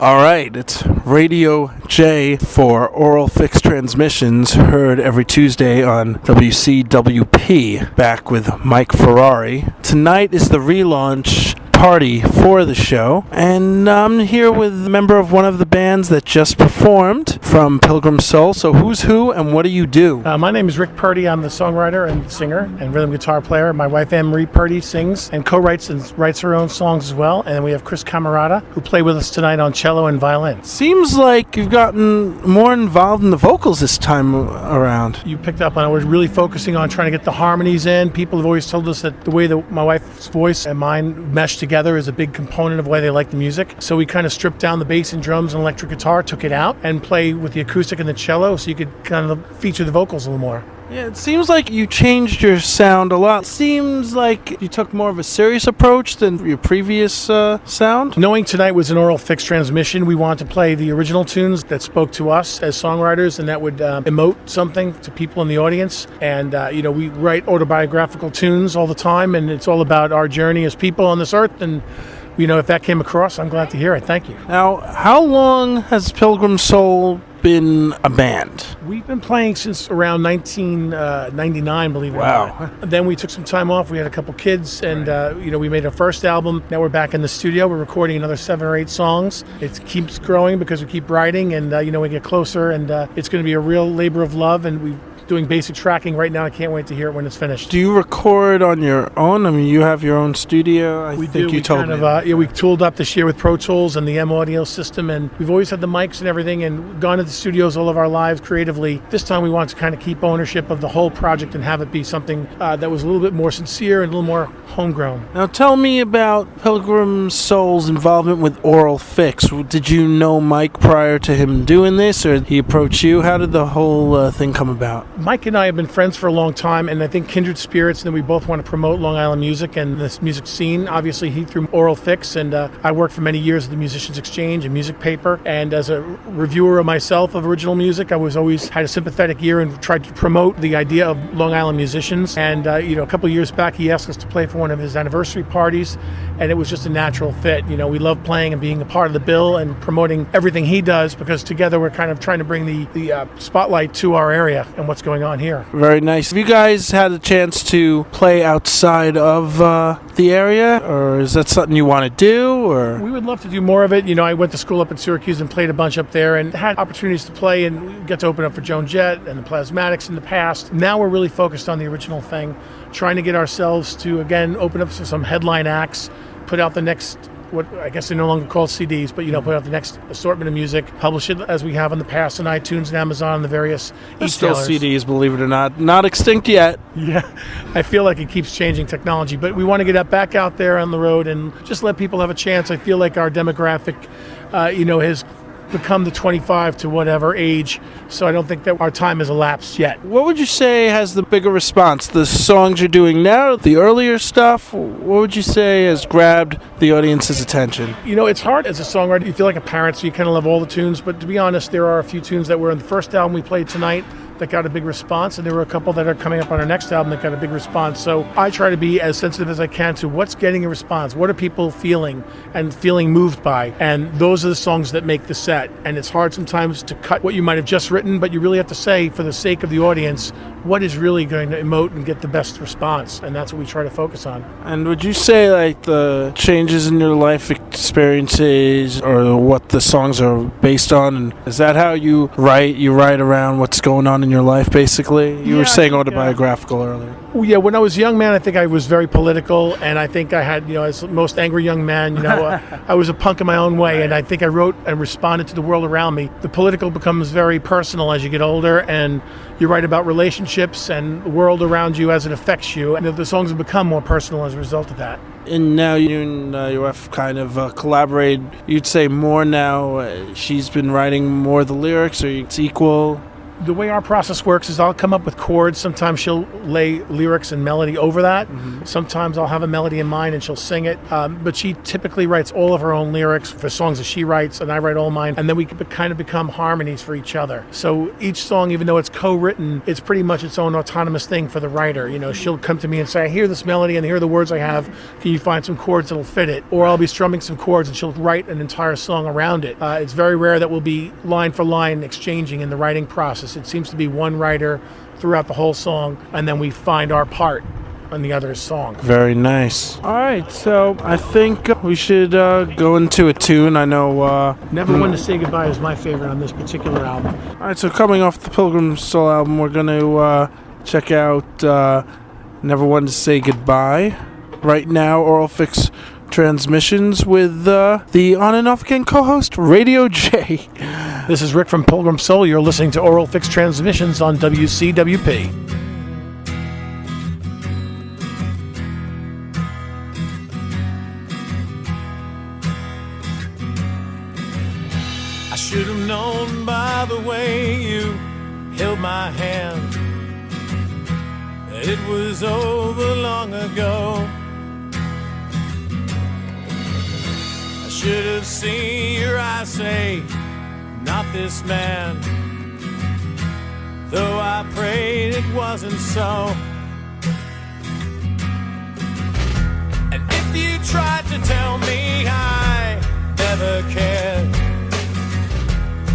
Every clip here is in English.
All right, it's Radio J for Oral Fix Transmissions, heard every Tuesday on WCWP, back with Mike Ferrari. Tonight is the relaunch party for the show, and I'm here with a member of one of the bands that just performed from Pilgrim Soul. So who's who and what do you do? My name is Rick Purdy. I'm the songwriter and singer and rhythm guitar player. My wife Anne-Marie Purdy sings and co-writes and writes her own songs as well. And then we have Chris Camerata, who played with us tonight on cello and violin. Seems like you've gotten more involved in the vocals this time around. You picked up on it. We're really focusing on trying to get the harmonies in. People have always told us that the way that my wife's voice and mine mesh together is a big component of why they like the music. So we kind of stripped down the bass and drums and electric guitar, took it out, and play with the acoustic and the cello so you could kind of feature the vocals a little more. Yeah, it seems like you changed your sound a lot. Seems like you took more of a serious approach than your previous sound. Knowing tonight was an oral fixed transmission, we wanted to play the original tunes that spoke to us as songwriters and that would emote something to people in the audience. And, we write autobiographical tunes all the time, and it's all about our journey as people on this earth. And, if that came across, I'm glad to hear it. Thank you. Now, how long has Pilgrim Soul been a band? We've been playing since around 1999, believe it or not. Then we took some time off. We had a couple kids, and we made our first album. Now we're back in the studio. We're recording another 7 or 8 songs. It keeps growing because we keep writing, and we get closer, and it's going to be a real labor of love. And we're doing basic tracking right now. I can't wait to hear it when it's finished. Do you record on your own? I mean, you have your own studio. We told me. We tooled up this year with Pro Tools and the M Audio system, and we've always had the mics and everything, and gone to the studios all of our lives creatively. This time we want to kind of keep ownership of the whole project and have it be something that was a little bit more sincere and a little more homegrown. Now tell me about Pilgrim Soul's involvement with Oral Fix. Did you know Mike prior to him doing this, or did he approach you? How did the whole thing come about? Mike and I have been friends for a long time, and I think kindred spirits, and then we both want to promote Long Island music and this music scene. Obviously, he through Oral Fix, and I worked for many years at the Musicians Exchange and Music Paper, and as a reviewer of myself of original music, I was always had a sympathetic ear and tried to promote the idea of Long Island musicians. And a couple of years back, he asked us to play for one of his anniversary parties, and it was just a natural fit. We love playing and being a part of the bill and promoting everything he does, because together we're kind of trying to bring the spotlight to our area and what's going on here. Very nice. Have you guys had a chance to play outside of the area, or is that something you want to do? Or we would love to do more of it. I went to school up in Syracuse and played a bunch up there and had opportunities to play and get to open up for Joan Jett and the Plasmatics in the past. Now we're really focused on the original thing, trying to get ourselves to, again, open up some headline acts, put out the next, what I guess they're no longer called CDs, but put out the next assortment of music, publish it as we have in the past on iTunes and Amazon and the various still CDs, believe it or not extinct yet. Yeah, I feel like it keeps changing technology, but we want to get that back out there on the road and just let people have a chance. I feel like our demographic, has become the 25 to whatever age, so I don't think that our time has elapsed yet. What would you say has the bigger response? The songs you're doing now, the earlier stuff? What would you say has grabbed the audience's attention? It's hard as a songwriter. You feel like a parent, so you kind of love all the tunes, but to be honest, there are a few tunes that were in the first album we played tonight that got a big response, and there were a couple that are coming up on our next album that got a big response. So I try to be as sensitive as I can to what's getting a response, what are people feeling and feeling moved by, and those are the songs that make the set. And it's hard sometimes to cut what you might have just written, but you really have to say, for the sake of the audience, what is really going to emote and get the best response, and that's what we try to focus on. And would you say like the changes in your life experiences or what the songs are based on, and is that how you write? You write around what's going on in your life, basically? You were saying autobiographical earlier. Yeah, when I was a young man, I think I was very political, and I think I had, as the most angry young man, I was a punk in my own way, and I think I wrote and responded to the world around me. The political becomes very personal as you get older, and you write about relationships and the world around you as it affects you, and the songs have become more personal as a result of that. And now you and your wife kind of collaborate, you'd say more now. She's been writing more of the lyrics, or it's equal? The way our process works is I'll come up with chords. Sometimes she'll lay lyrics and melody over that. Sometimes I'll have a melody in mind and she'll sing it. But she typically writes all of her own lyrics for songs that she writes, and I write all mine. And then we kind of become harmonies for each other. So each song, even though it's co-written, it's pretty much its own autonomous thing for the writer. You know, she'll come to me and say, I hear this melody and here are the words I have. Can you find some chords that'll fit it? Or I'll be strumming some chords and she'll write an entire song around it. It's very rare that we'll be line for line exchanging in the writing process. It seems to be one writer throughout the whole song, and then we find our part on the other's song. Very nice. All right, so I think we should go into a tune. I know... Never One to Say Goodbye is my favorite on this particular album. All right, so coming off the Pilgrim solo album, we're going to check out Never One to Say Goodbye. Right now, Oral Fix Transmissions with the on and off again co-host RadioJ. This is Rick from Pilgrim Soul. You're listening to Oral Fix Transmissions on WCWP. I should have known by the way you held my hand that it was over long ago. Should have seen your eyes say, not this man. Though I prayed it wasn't so. And if you tried to tell me I never cared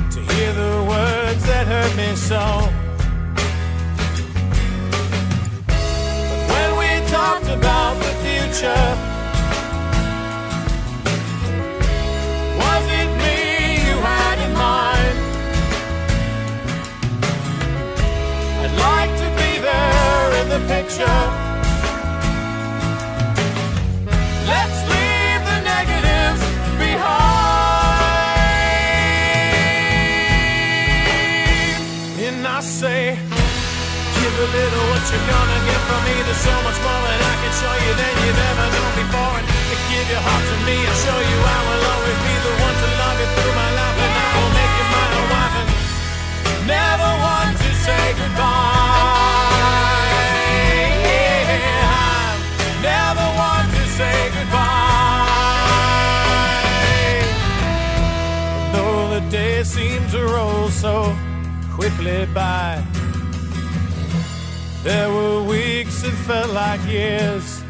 to hear the words that hurt me so. But when we talked about the future, was it me you had in mind? I'd like to be there in the picture. Let's leave the negatives behind. And I say, give a little what you're gonna get from me. There's so much more that I can show you than you've ever known before. And give your heart to me and show you I will always be the one to love you through my life. And I will make you my own wife and never want to say goodbye. Yeah, never want to say goodbye. Though the days seem to roll so quickly by, there were weeks that felt like years.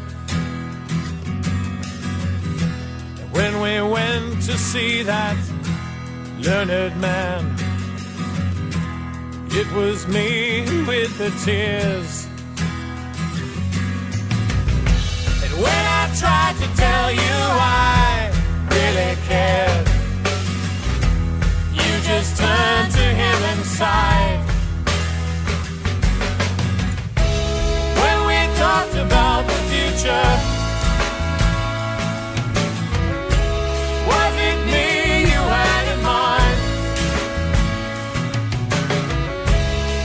And when we went to see that learned man, it was me with the tears. And when I tried to tell you I really cared, you just turned to him and sighed. When we talked about the future, was it me you had in mind?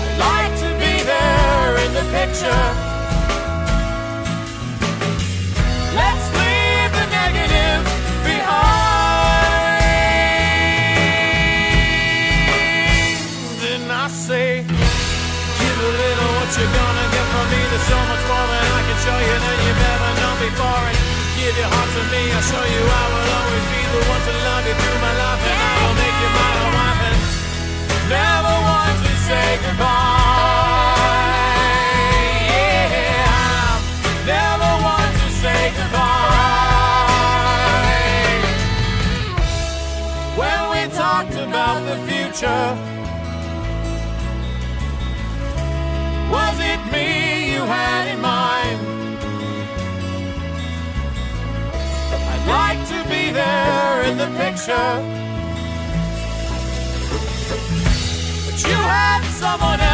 I'd like to be there in the picture. Let's leave the negative behind. Then I say, give a little what you're gonna get from me. There's so much more that I can show you than you've ever known before. And give your heart to me, I'll show you I will always be the one to love you through my life. And I will make you my own wife and never want to say goodbye. Yeah, never want to say goodbye. When we talked about the future, was it me you had in mind? I'd like to be there in the picture, but you had someone else.